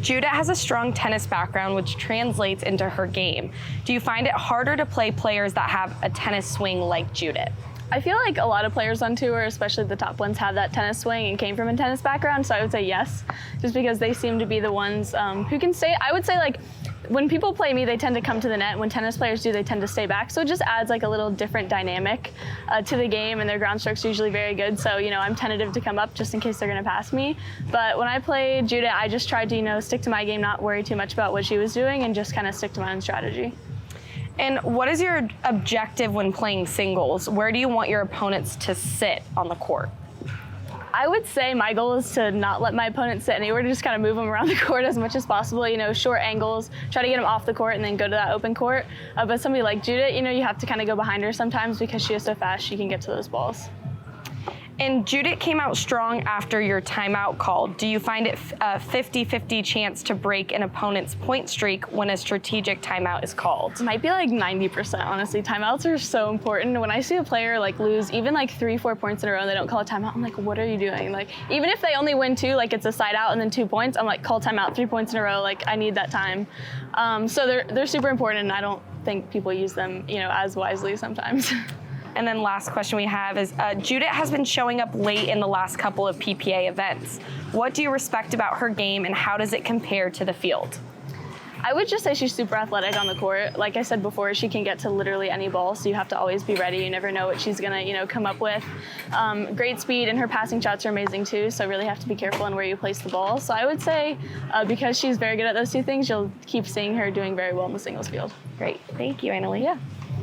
Judith has a strong tennis background, which translates into her game. Do you find it harder to play players that have a tennis swing like Judith? I feel like a lot of players on tour, especially the top ones, have that tennis swing and came from a tennis background, so I would say yes, just because they seem to be the ones who can stay. I would say, like, when people play me, they tend to come to the net. When tennis players do, they tend to stay back, so it just adds like a little different dynamic to the game, and their ground strokes are usually very good, so, you know, I'm tentative to come up just in case they're going to pass me. But when I played Judith, I just tried to, you know, stick to my game, not worry too much about what she was doing, and just kind of stick to my own strategy. And what is your objective when playing singles? Where do you want your opponents to sit on the court? I would say my goal is to not let my opponent sit anywhere, to just kind of move them around the court as much as possible, you know, short angles, try to get them off the court and then go to that open court. But somebody like Judith, you know, you have to kind of go behind her sometimes because she is so fast, she can get to those balls. And Judith came out strong after your timeout call. Do you find it a 50-50 chance to break an opponent's point streak when a strategic timeout is called? It might be like 90%, honestly. Timeouts are so important. When I see a player like lose even like 3-4 points in a row and they don't call a timeout, I'm like, what are you doing? Like, even if they only win 2, like it's a side out and then 2 points, I'm like, call timeout, 3 points in a row. Like, I need that time. So they're super important, and I don't think people use them, you know, as wisely sometimes. And then last question we have is, Judith has been showing up late in the last couple of PPA events. What do you respect about her game, and how does it compare to the field? I would just say she's super athletic on the court. Like I said before, she can get to literally any ball, so you have to always be ready. You never know what she's gonna, you know, come up with. Great speed, and her passing shots are amazing too, so really have to be careful in where you place the ball. So I would say because she's very good at those two things, you'll keep seeing her doing very well in the singles field. Great, thank you, Leigh. Yeah.